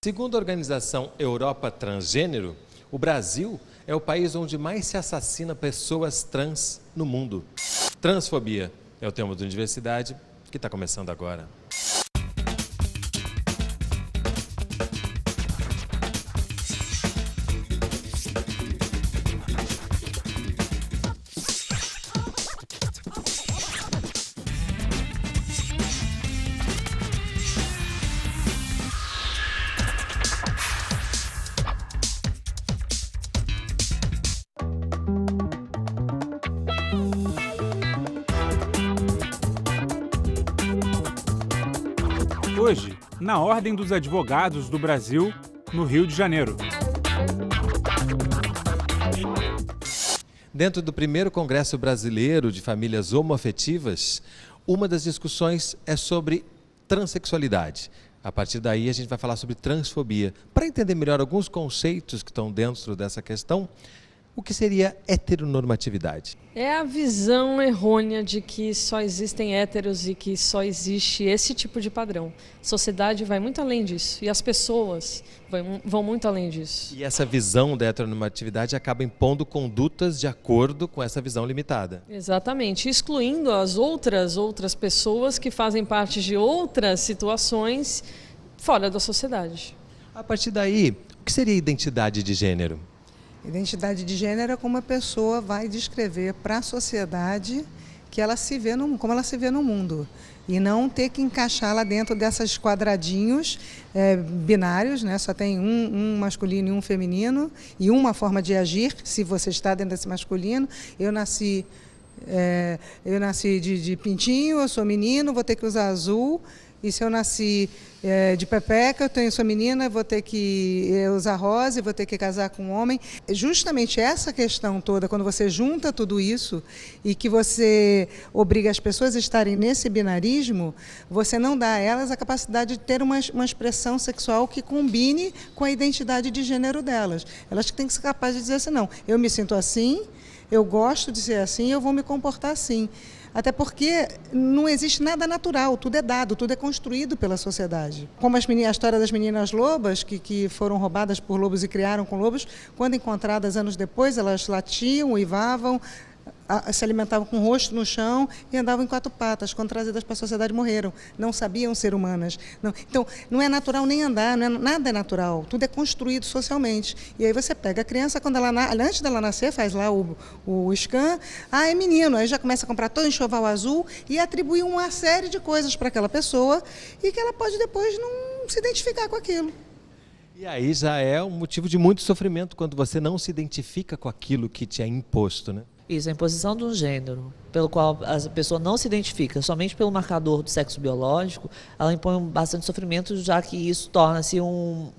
Segundo a organização Europa Transgênero, o Brasil é o país onde mais se assassina pessoas trans no mundo. Transfobia é o tema da Universidade, que está começando agora. Hoje, na Ordem dos Advogados do Brasil, no Rio de Janeiro. Dentro do primeiro Congresso Brasileiro de Famílias Homoafetivas, uma das discussões é sobre transexualidade. A partir daí, a gente vai falar sobre transfobia. Para entender melhor alguns conceitos que estão dentro dessa questão, o que seria heteronormatividade? É a visão errônea de que só existem héteros e que só existe esse tipo de padrão. A sociedade vai muito além disso e as pessoas vão muito além disso. E essa visão da heteronormatividade acaba impondo condutas de acordo com essa visão limitada. Exatamente, excluindo as outras pessoas que fazem parte de outras situações fora da sociedade. A partir daí, o que seria identidade de gênero? Identidade de gênero é como a pessoa vai descrever para a sociedade que ela se vê como ela se vê no mundo. E não ter que encaixá-la dentro desses quadradinhos binários, né? Só tem um masculino e um feminino, e uma forma de agir, se você está dentro desse masculino. Eu nasci de pintinho, eu sou menino, vou ter que usar azul. E se eu nasci de pepeca, eu sou menina, vou ter que usar rosa, vou ter que casar com um homem. Justamente essa questão toda, quando você junta tudo isso e que você obriga as pessoas a estarem nesse binarismo, você não dá a elas a capacidade de ter uma expressão sexual que combine com a identidade de gênero delas. Elas têm que ser capazes de dizer assim, não, eu me sinto assim, eu gosto de ser assim, eu vou me comportar assim. Até porque não existe nada natural, tudo é dado, tudo é construído pela sociedade. Como a história das meninas lobas, que foram roubadas por lobos e criaram com lobos, quando encontradas anos depois, elas latiam, uivavam, se alimentavam com o rosto no chão e andavam em quatro patas. Quando trazidas para a sociedade, morreram. Não sabiam ser humanas. Não. Então, não é natural nem andar, nada é natural. Tudo é construído socialmente. E aí você pega a criança, quando antes dela nascer, faz lá o scan, é menino. Aí já começa a comprar todo enxoval azul e atribuir uma série de coisas para aquela pessoa e que ela pode depois não se identificar com aquilo. E aí já é um motivo de muito sofrimento quando você não se identifica com aquilo que te é imposto, né? Isso, a imposição de um gênero pelo qual a pessoa não se identifica somente pelo marcador do sexo biológico, ela impõe bastante sofrimento, já que isso torna-se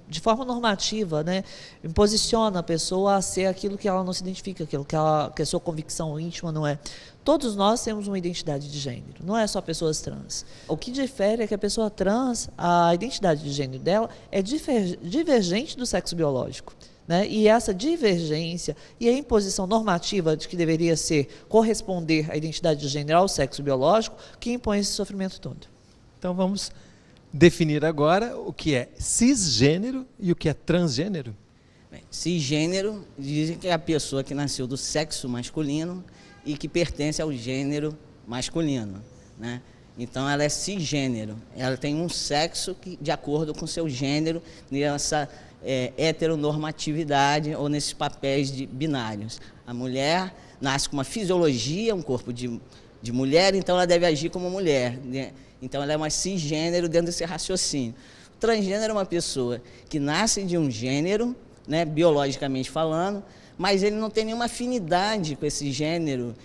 de forma normativa, né, imposiciona a pessoa a ser aquilo que ela não se identifica, aquilo que a sua convicção íntima não é. Todos nós temos uma identidade de gênero, não é só pessoas trans. O que difere é que a pessoa trans, a identidade de gênero dela é divergente do sexo biológico. Né? E essa divergência e a imposição normativa de que deveria corresponder à identidade de gênero ao sexo biológico que impõe esse sofrimento todo. Então vamos definir agora o que é cisgênero e o que é transgênero. Bem, cisgênero dizem que é a pessoa que nasceu do sexo masculino e que pertence ao gênero masculino, né? Então ela é cisgênero, ela tem um sexo que, de acordo com seu gênero, nessa heteronormatividade ou nesses papéis binários. A mulher nasce com uma fisiologia, um corpo de mulher, então ela deve agir como mulher, né? Então ela é uma cisgênero dentro desse raciocínio. O transgênero é uma pessoa que nasce de um gênero, né, biologicamente falando, mas ele não tem nenhuma afinidade com esse gênero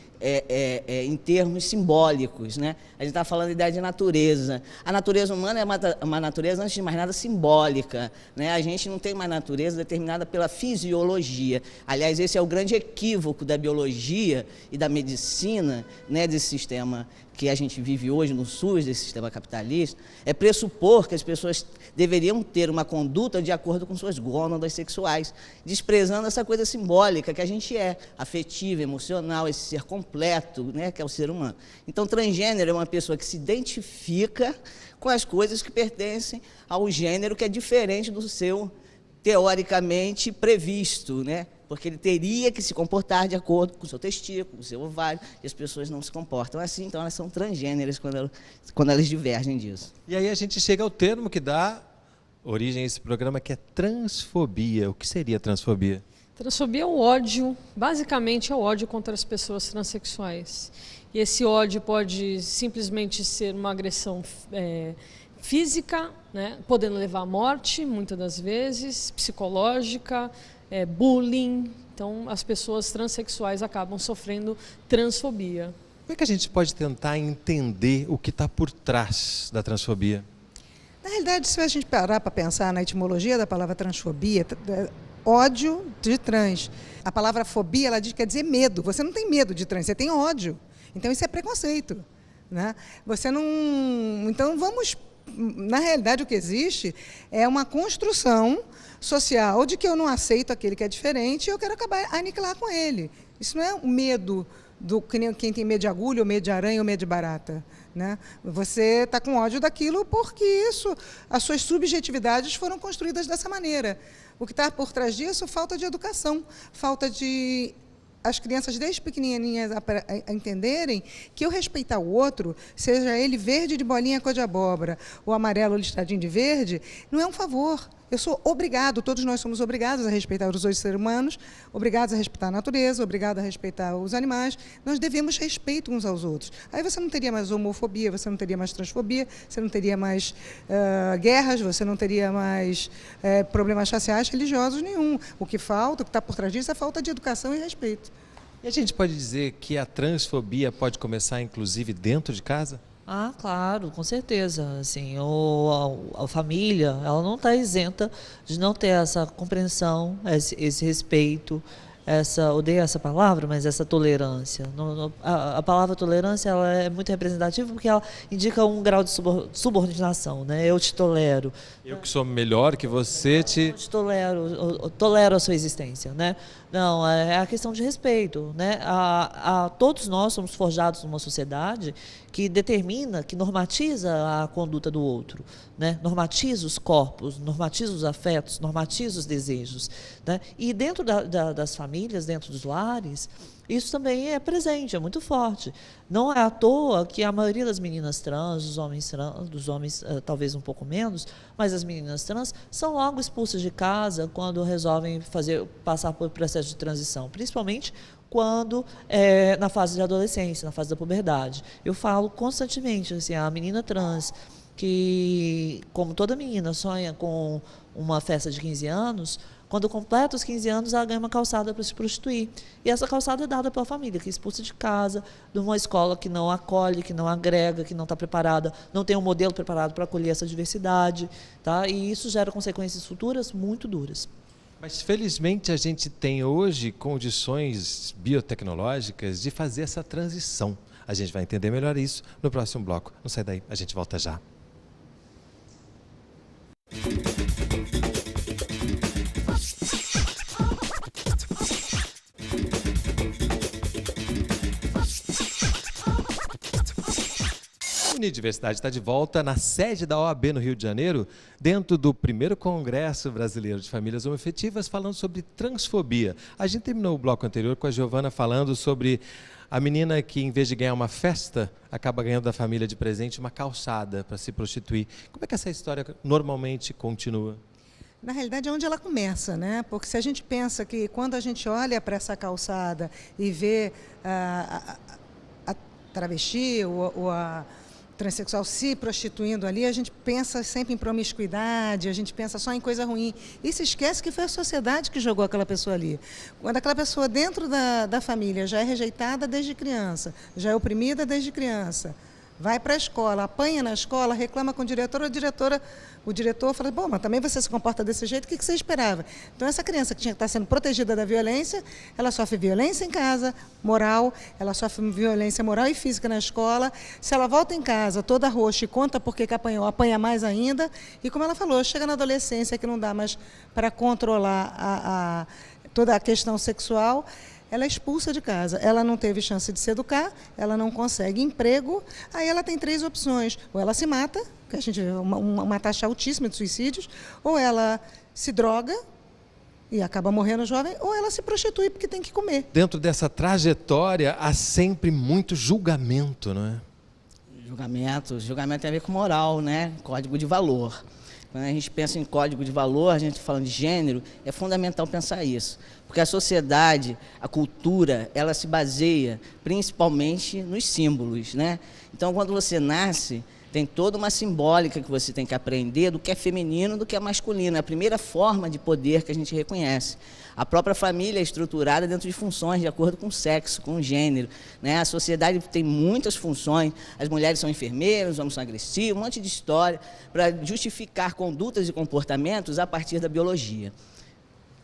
em termos simbólicos, né? A gente está falando da ideia de natureza. A natureza humana é uma natureza, antes de mais nada, simbólica, né? A gente não tem uma natureza determinada pela fisiologia. Aliás, esse é o grande equívoco da biologia e da medicina, né, desse sistema que a gente vive hoje no SUS, desse sistema capitalista, é pressupor que as pessoas deveriam ter uma conduta de acordo com suas gônadas sexuais, desprezando essa coisa simbólica que a gente é, afetiva, emocional, esse ser complexo, completo, né, que é o ser humano. Então, transgênero é uma pessoa que se identifica com as coisas que pertencem ao gênero que é diferente do seu, teoricamente, previsto, né? Porque ele teria que se comportar de acordo com o seu testículo, com o seu ovário, e as pessoas não se comportam assim, então elas são transgêneras quando elas divergem disso. E aí a gente chega ao termo que dá origem a esse programa, que é transfobia. O que seria transfobia? Transfobia é o ódio, basicamente é o ódio contra as pessoas transexuais. E esse ódio pode simplesmente ser uma agressão física, né, podendo levar à morte, muitas das vezes, psicológica, bullying. Então, as pessoas transexuais acabam sofrendo transfobia. Como é que a gente pode tentar entender o que está por trás da transfobia? Na realidade, se a gente parar para pensar na etimologia da palavra transfobia, ódio de trans. A palavra fobia, ela quer dizer medo. Você não tem medo de trans, você tem ódio. Então, isso é preconceito, né? Você não... Então, vamos... Na realidade, o que existe é uma construção social de que eu não aceito aquele que é diferente e eu quero acabar aniquilar com ele. Isso não é o medo do quem tem medo de agulha, ou medo de aranha, ou medo de barata, né? Você está com ódio daquilo porque as suas subjetividades foram construídas dessa maneira. O que está por trás disso? Falta de educação, falta de as crianças desde pequenininhas a entenderem que eu respeitar o outro, seja ele verde de bolinha cor de abóbora ou amarelo listradinho de verde, não é um favor. Eu sou obrigado, todos nós somos obrigados a respeitar os outros seres humanos, obrigados a respeitar a natureza, obrigados a respeitar os animais. Nós devemos respeito uns aos outros. Aí você não teria mais homofobia, você não teria mais transfobia, você não teria mais guerras, você não teria mais problemas raciais, religiosos nenhum. O que falta, o que está por trás disso é falta de educação e respeito. E a gente pode dizer que a transfobia pode começar, inclusive, dentro de casa? Ah, claro, com certeza. Assim, a família, ela não está isenta de não ter essa compreensão, esse respeito, odeio essa palavra, mas essa tolerância. A palavra tolerância, ela é muito representativa porque ela indica um grau de subordinação, né? Eu te tolero. Eu que sou melhor que você Eu te tolero a sua existência, né? Não, é a questão de respeito, né? Todos nós somos forjados numa sociedade que determina, que normatiza a conduta do outro, né? Normatiza os corpos, normatiza os afetos, normatiza os desejos, né? E dentro das famílias, dentro dos lares, isso também é presente, é muito forte. Não é à toa que a maioria das meninas trans, dos homens talvez um pouco menos, mas as meninas trans são logo expulsas de casa quando resolvem passar por processo de transição, principalmente quando na fase de adolescência, na fase da puberdade. Eu falo constantemente, assim, a menina trans que, como toda menina, sonha com uma festa de 15 anos, quando completa os 15 anos, ela ganha uma calçada para se prostituir. E essa calçada é dada pela família, que é expulsa de casa, de uma escola que não acolhe, que não agrega, que não está preparada, não tem um modelo preparado para acolher essa diversidade, tá? E isso gera consequências futuras muito duras. Mas, felizmente, a gente tem hoje condições biotecnológicas de fazer essa transição. A gente vai entender melhor isso no próximo bloco. Não sai daí, a gente volta já. Unidiversidade está de volta na sede da OAB no Rio de Janeiro, dentro do primeiro Congresso Brasileiro de Famílias Homoafetivas, falando sobre transfobia. A gente terminou o bloco anterior com a Giovana falando sobre a menina que, em vez de ganhar uma festa, acaba ganhando da família de presente uma calçada para se prostituir. Como é que essa história normalmente continua? Na realidade, é onde ela começa, né? Porque se a gente pensa que quando a gente olha para essa calçada e vê a travesti ou a transexual se prostituindo ali, a gente pensa sempre em promiscuidade, a gente pensa só em coisa ruim. E se esquece que foi a sociedade que jogou aquela pessoa ali. Quando aquela pessoa dentro da família já é rejeitada desde criança, já é oprimida desde criança, vai para a escola, apanha na escola, reclama com o diretor, o diretor fala, bom, mas também você se comporta desse jeito, o que você esperava? Então, essa criança que tinha que estar sendo protegida da violência, ela sofre violência em casa, moral, ela sofre violência moral e física na escola. Se ela volta em casa toda roxa e conta por que apanhou, apanha mais ainda. E como ela falou, chega na adolescência que não dá mais para controlar toda a questão sexual, ela é expulsa de casa. Ela não teve chance de se educar, ela não consegue emprego, aí ela tem 3 opções. Ou ela se mata, que a gente vê uma taxa altíssima de suicídios, ou ela se droga e acaba morrendo jovem, ou ela se prostitui porque tem que comer. Dentro dessa trajetória há sempre muito julgamento, não é? Julgamento tem a ver com moral, né? Código de valor. Quando a gente pensa em código de valor, a gente falando de gênero, é fundamental pensar isso. Porque a sociedade, a cultura, ela se baseia principalmente nos símbolos, né? Então, quando você nasce, tem toda uma simbólica que você tem que aprender do que é feminino, do que é masculino. É a primeira forma de poder que a gente reconhece. A própria família é estruturada dentro de funções de acordo com o sexo, com o gênero, né? A sociedade tem muitas funções. As mulheres são enfermeiras, os homens são agressivos, um monte de história para justificar condutas e comportamentos a partir da biologia.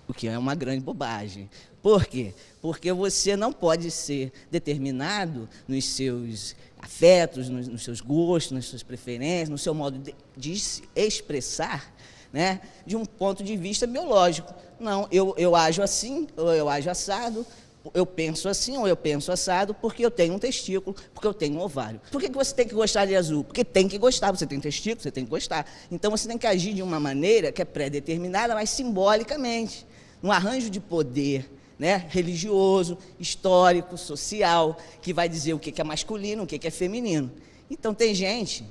O que é uma grande bobagem. Por quê? Porque você não pode ser determinado nos seus afetos, nos seus gostos, nas suas preferências, no seu modo de se expressar, né, de um ponto de vista biológico. Não, eu ajo assim, ou eu ajo assado, eu penso assim, ou eu penso assado, porque eu tenho um testículo, porque eu tenho um ovário. Por que você tem que gostar de azul? Porque tem que gostar, você tem testículo, você tem que gostar. Então, você tem que agir de uma maneira que é pré-determinada, mas simbolicamente, num arranjo de poder, né, religioso, histórico, social, que vai dizer o que é masculino, o que é feminino. Então, tem gente,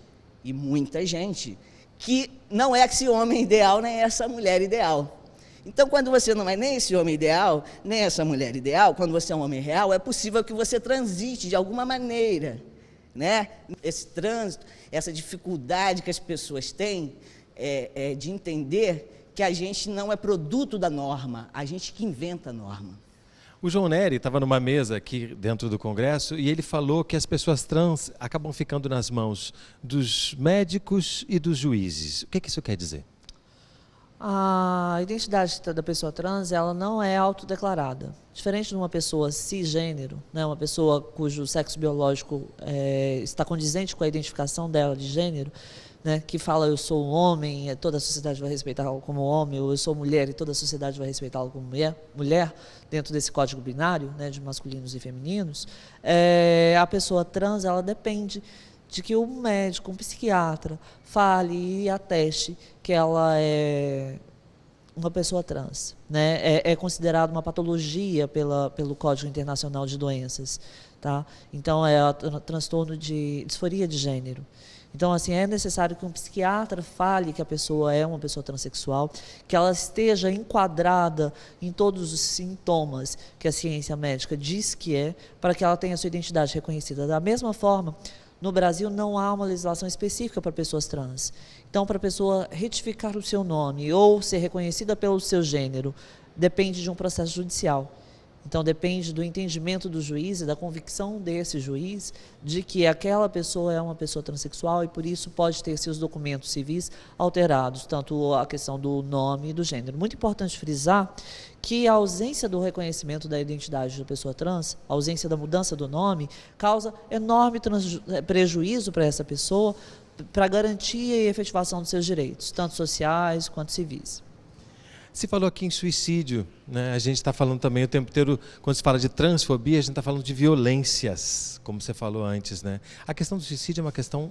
e muita gente, que não é esse homem ideal, nem essa mulher ideal. Então, quando você não é nem esse homem ideal, nem essa mulher ideal, quando você é um homem real, é possível que você transite de alguma maneira, né? Esse trânsito, essa dificuldade que as pessoas têm de entender que a gente não é produto da norma, a gente que inventa a norma. O João Nery estava numa mesa aqui dentro do Congresso e ele falou que as pessoas trans acabam ficando nas mãos dos médicos e dos juízes. O que isso quer dizer? A identidade da pessoa trans, ela não é autodeclarada. Diferente de uma pessoa cisgênero, né, uma pessoa cujo sexo biológico está condizente com a identificação dela de gênero, né, que fala eu sou um homem, toda a sociedade vai respeitá-lo como homem, ou eu sou mulher e toda a sociedade vai respeitá-lo como mulher, dentro desse código binário, né, de masculinos e femininos, a pessoa trans, ela depende de que um médico, um psiquiatra, fale e ateste que ela é uma pessoa trans, né? É considerado uma patologia pelo Código Internacional de Doenças, tá? Então, é transtorno de disforia de gênero. Então, assim, é necessário que um psiquiatra fale que a pessoa é uma pessoa transexual, que ela esteja enquadrada em todos os sintomas que a ciência médica diz que é, para que ela tenha sua identidade reconhecida. Da mesma forma, no Brasil não há uma legislação específica para pessoas trans. Então, para a pessoa retificar o seu nome ou ser reconhecida pelo seu gênero, depende de um processo judicial. Então, depende do entendimento do juiz e da convicção desse juiz de que aquela pessoa é uma pessoa transexual e, por isso, pode ter seus documentos civis alterados, tanto a questão do nome e do gênero. Muito importante frisar que a ausência do reconhecimento da identidade da pessoa trans, a ausência da mudança do nome, causa enorme prejuízo para essa pessoa, para a garantia e efetivação dos seus direitos, tanto sociais quanto civis. Se falou aqui em suicídio, né? A gente está falando também o tempo inteiro, quando se fala de transfobia, a gente está falando de violências, como você falou antes, né? A questão do suicídio é uma questão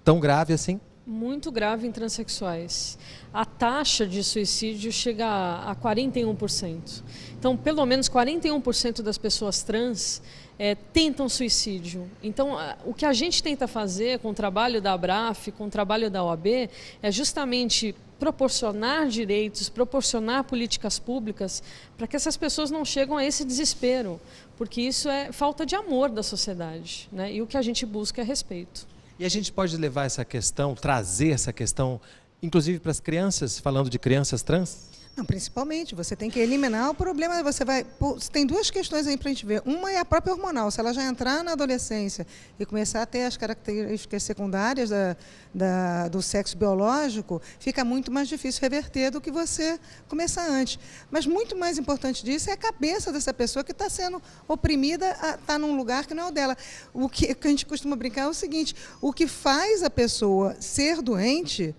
tão grave assim? Muito grave em transexuais. A taxa de suicídio chega a 41%. Então, pelo menos 41% das pessoas trans tentam suicídio. Então, o que a gente tenta fazer com o trabalho da ABRAF, com o trabalho da OAB, é justamente proporcionar direitos, proporcionar políticas públicas para que essas pessoas não cheguem a esse desespero, porque isso é falta de amor da sociedade, né? E o que a gente busca é respeito. E a gente pode levar essa questão, trazer essa questão, inclusive para as crianças, falando de crianças trans? Não, principalmente, você tem que eliminar o problema. Tem duas questões aí para a gente ver. Uma é a própria hormonal. Se ela já entrar na adolescência e começar a ter as características secundárias do sexo biológico, fica muito mais difícil reverter do que você começar antes. Mas muito mais importante disso é a cabeça dessa pessoa que está sendo oprimida, está num lugar que não é o dela. O que a gente costuma brincar é o seguinte: o que faz a pessoa ser doente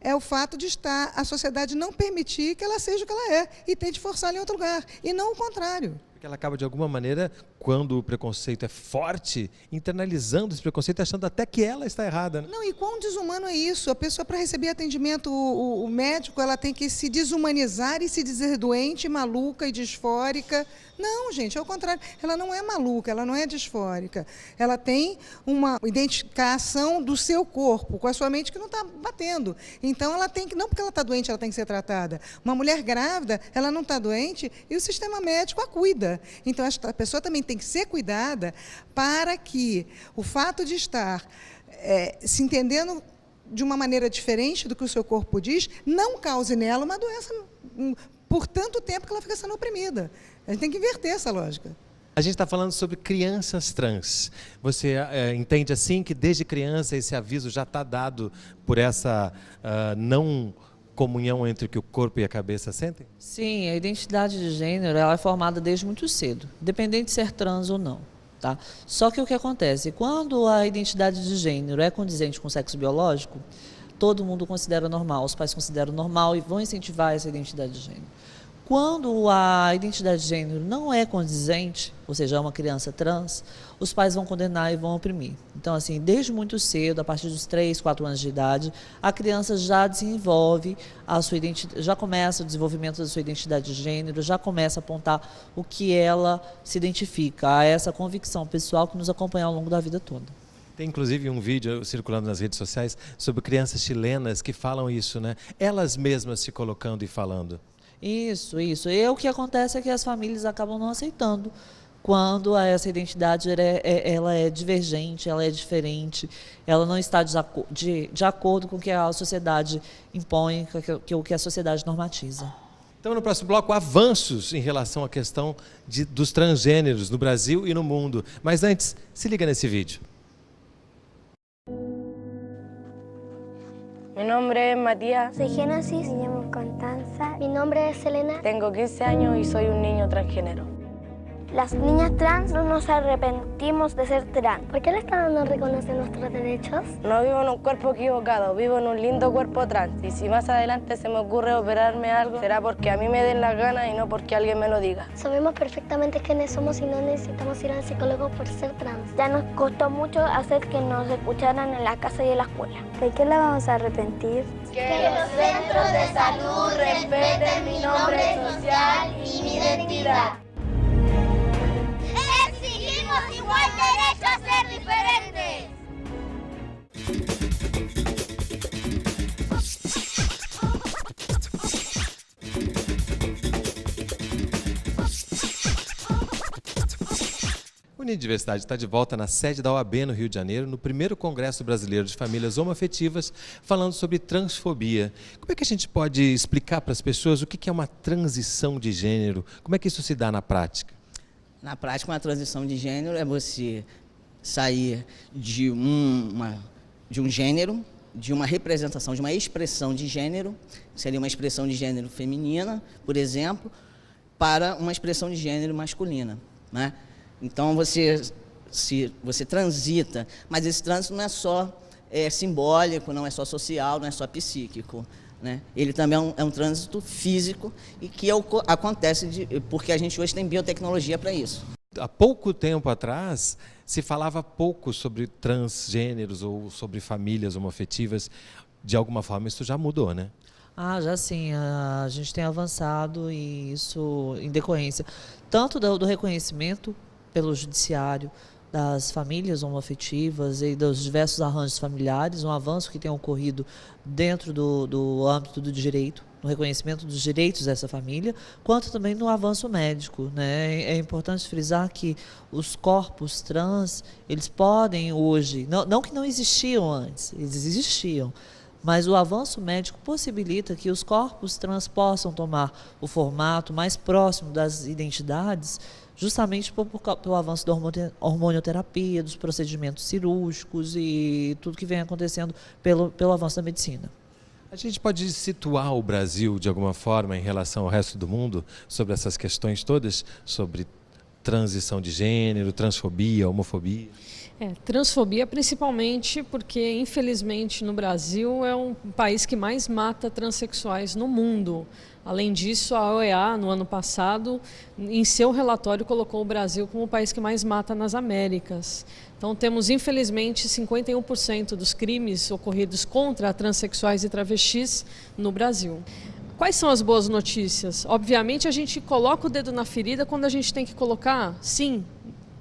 é o fato de a sociedade não permitir que ela seja o que ela é e tente forçar ela em outro lugar, e não o contrário. Porque ela acaba, de alguma maneira, quando o preconceito é forte, internalizando esse preconceito, achando até que ela está errada. Né? Não, e quão desumano é isso? A pessoa, para receber atendimento, o médico, ela tem que se desumanizar e se dizer doente, maluca e disfórica. Não, gente, ao contrário. Ela não é maluca, ela não é disfórica. Ela tem uma identificação do seu corpo, com a sua mente que não está batendo. Então, ela tem que, não porque ela está doente, ela tem que ser tratada. Uma mulher grávida, ela não está doente e o sistema médico a cuida. Então, a pessoa também tem que ser cuidada para que o fato de estar se entendendo de uma maneira diferente do que o seu corpo diz, não cause nela uma doença por tanto tempo que ela fica sendo oprimida. A gente tem que inverter essa lógica. A gente está falando sobre crianças trans. Você entende assim que desde criança esse aviso já está dado por essa não comunhão entre o que o corpo e a cabeça sentem? Sim, a identidade de gênero ela é formada desde muito cedo, independente de ser trans ou não. Tá? Só que o que acontece? Quando a identidade de gênero é condizente com o sexo biológico, todo mundo considera normal, os pais consideram normal e vão incentivar essa identidade de gênero. Quando a identidade de gênero não é condizente, ou seja, é uma criança trans, os pais vão condenar e vão oprimir. Então, assim, desde muito cedo, a partir dos 3, 4 anos de idade, a criança já desenvolve a sua identidade, já começa o desenvolvimento da sua identidade de gênero, já começa a apontar o que ela se identifica, a essa convicção pessoal que nos acompanha ao longo da vida toda. Tem inclusive um vídeo circulando nas redes sociais sobre crianças chilenas que falam isso, né? Elas mesmas se colocando e falando. Isso. E o que acontece é que as famílias acabam não aceitando quando essa identidade ela é divergente, ela é diferente, ela não está de acordo com o que a sociedade impõe, com o que a sociedade normatiza. Então, no próximo bloco, avanços em relação à questão dos transgêneros no Brasil e no mundo. Mas antes, se liga nesse vídeo. Mi nombre es Matías, Soy Génesis, me llamo Constanza. Mi nombre es Selena. tengo 15 años y soy un niño transgénero. Las niñas trans no nos arrepentimos de ser trans. ¿Por qué el Estado no reconoce nuestros derechos? No vivo en un cuerpo equivocado, vivo en un lindo cuerpo trans. Y si más adelante se me ocurre operarme algo, será porque a mí me den las ganas y no porque alguien me lo diga. Sabemos perfectamente quiénes somos y no necesitamos ir al psicólogo por ser trans. Ya nos costó mucho hacer que nos escucharan en la casa y en la escuela. ¿De qué la vamos a arrepentir? Que los centros de salud respeten mi nombre social y mi identidad. ¡Exigimos igual derecho a ser diferentes! Unidiversidade está de volta na sede da OAB no Rio de Janeiro, no primeiro Congresso Brasileiro de Famílias Homoafetivas, falando sobre transfobia. Como é que a gente pode explicar para as pessoas o que é uma transição de gênero? Como é que isso se dá na prática? Na prática, uma transição de gênero é você sair de um gênero, de uma representação, de uma expressão de gênero, que seria uma expressão de gênero feminina, por exemplo, para uma expressão de gênero masculina, né? Então, você transita, mas esse trânsito não é só simbólico, não é só social, não é só psíquico, né? Ele também é um trânsito físico e que acontece porque a gente hoje tem biotecnologia para isso. Há pouco tempo atrás, se falava pouco sobre transgêneros ou sobre famílias homoafetivas. De alguma forma, isso já mudou, né? Já sim, a gente tem avançado e isso em decorrência tanto do reconhecimento pelo judiciário das famílias homoafetivas e dos diversos arranjos familiares, um avanço que tem ocorrido dentro do âmbito do direito, no reconhecimento dos direitos dessa família, quanto também no avanço médico, né? É importante frisar que os corpos trans, eles podem hoje, não que não existiam antes, eles existiam, mas o avanço médico possibilita que os corpos trans possam tomar o formato mais próximo das identidades, justamente pelo avanço da hormonioterapia, dos procedimentos cirúrgicos e tudo que vem acontecendo pelo avanço da medicina. A gente pode situar o Brasil, de alguma forma, em relação ao resto do mundo, sobre essas questões todas, sobre transição de gênero, transfobia, homofobia? Transfobia principalmente porque, infelizmente, no Brasil é um país que mais mata transexuais no mundo. Além disso, a OEA, no ano passado, em seu relatório, colocou o Brasil como o país que mais mata nas Américas. Então, temos, infelizmente, 51% dos crimes ocorridos contra transexuais e travestis no Brasil. Quais são as boas notícias? Obviamente, a gente coloca o dedo na ferida quando a gente tem que colocar, sim,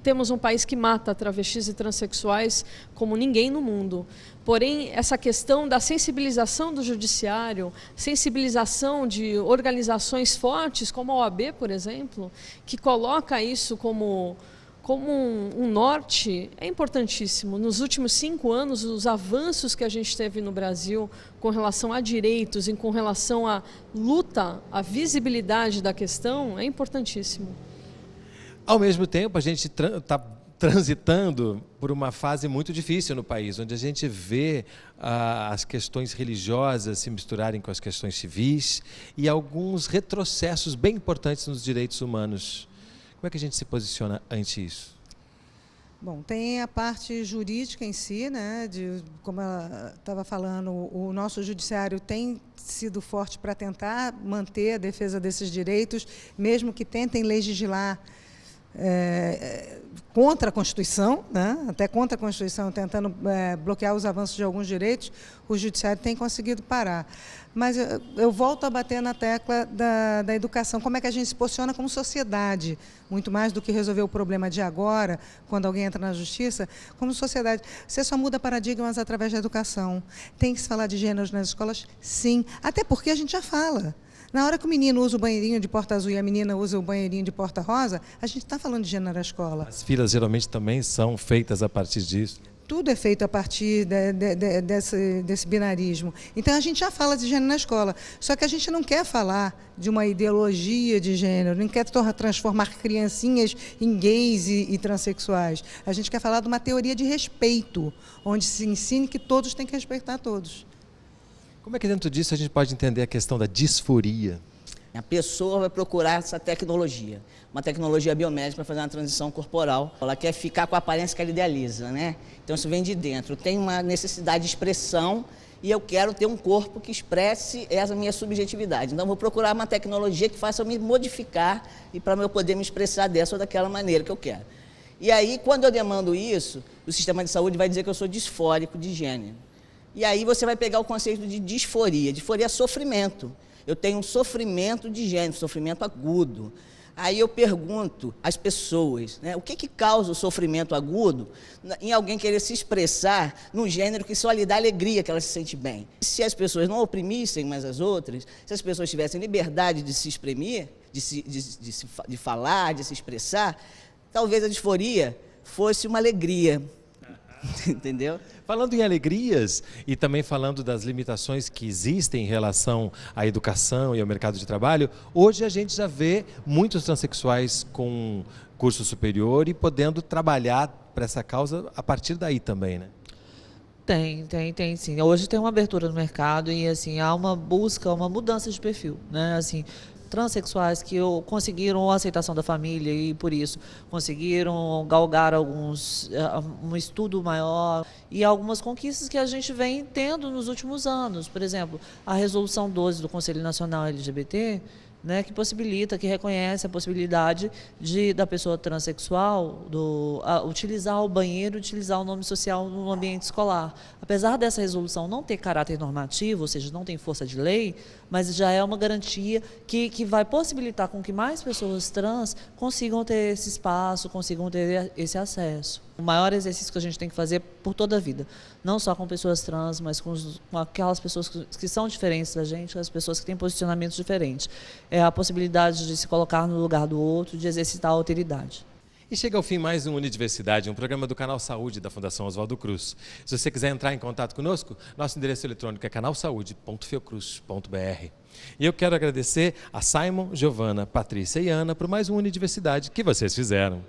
temos um país que mata travestis e transexuais como ninguém no mundo. Porém, essa questão da sensibilização do judiciário, sensibilização de organizações fortes, como a OAB, por exemplo, que coloca isso como um norte, é importantíssimo. Nos últimos 5 anos, os avanços que a gente teve no Brasil com relação a direitos e com relação à luta, à visibilidade da questão, é importantíssimo. Ao mesmo tempo, a gente está transitando por uma fase muito difícil no país, onde a gente vê as questões religiosas se misturarem com as questões civis e alguns retrocessos bem importantes nos direitos humanos. Como é que a gente se posiciona ante isso? Bom, tem a parte jurídica em si, né? Como ela estava falando, o nosso judiciário tem sido forte para tentar manter a defesa desses direitos, mesmo que tentem legislar contra a Constituição, né? Até contra a Constituição, tentando bloquear os avanços de alguns direitos, o Judiciário tem conseguido parar. Mas eu volto a bater na tecla da educação, como é que a gente se posiciona como sociedade, muito mais do que resolver o problema de agora, quando alguém entra na justiça, como sociedade. Você só muda paradigmas através da educação. Tem que se falar de gêneros nas escolas? Sim, até porque a gente já fala. Na hora que o menino usa o banheirinho de porta azul e a menina usa o banheirinho de porta rosa, a gente está falando de gênero na escola. As filas geralmente também são feitas a partir disso. Tudo é feito a partir desse binarismo. Então, a gente já fala de gênero na escola. Só que a gente não quer falar de uma ideologia de gênero, não quer transformar criancinhas em gays e transexuais. A gente quer falar de uma teoria de respeito, onde se ensine que todos têm que respeitar todos. Como é que dentro disso a gente pode entender a questão da disforia? A pessoa vai procurar essa tecnologia, uma tecnologia biomédica para fazer uma transição corporal. Ela quer ficar com a aparência que ela idealiza, né? Então isso vem de dentro. Eu tenho uma necessidade de expressão e eu quero ter um corpo que expresse essa minha subjetividade. Então eu vou procurar uma tecnologia que faça eu me modificar e para eu poder me expressar dessa ou daquela maneira que eu quero. E aí, quando eu demando isso, o sistema de saúde vai dizer que eu sou disfórico de gênero. E aí você vai pegar o conceito de disforia. Disforia é sofrimento. Eu tenho um sofrimento de gênero, sofrimento agudo. Aí eu pergunto às pessoas, né, o que causa o sofrimento agudo em alguém querer se expressar num gênero que só lhe dá alegria, que ela se sente bem. Se as pessoas não oprimissem mais as outras, se as pessoas tivessem liberdade de se exprimir, de falar, de se expressar, talvez a disforia fosse uma alegria. Entendeu? Falando em alegrias e também falando das limitações que existem em relação à educação e ao mercado de trabalho, hoje a gente já vê muitos transexuais com curso superior e podendo trabalhar para essa causa a partir daí também, né? Tem sim. Hoje tem uma abertura no mercado e assim, há uma busca, uma mudança de perfil, né? Assim, transexuais que conseguiram a aceitação da família e, por isso, conseguiram galgar um estudo maior e algumas conquistas que a gente vem tendo nos últimos anos. Por exemplo, a Resolução 12 do Conselho Nacional LGBT, né, que possibilita, que reconhece a possibilidade da pessoa transexual utilizar o banheiro, utilizar o nome social no ambiente escolar. Apesar dessa resolução não ter caráter normativo, ou seja, não tem força de lei, mas já é uma garantia que vai possibilitar com que mais pessoas trans consigam ter esse espaço, consigam ter esse acesso. O maior exercício que a gente tem que fazer por toda a vida, não só com pessoas trans, mas com aquelas pessoas que são diferentes da gente, as pessoas que têm posicionamentos diferentes. É a possibilidade de se colocar no lugar do outro, de exercitar a alteridade. E chega ao fim mais um Unidiversidade, um programa do Canal Saúde da Fundação Oswaldo Cruz. Se você quiser entrar em contato conosco, nosso endereço eletrônico é canalsaude.fiocruz.br. E eu quero agradecer a Simon, Giovana, Patrícia e Ana por mais um Unidiversidade que vocês fizeram.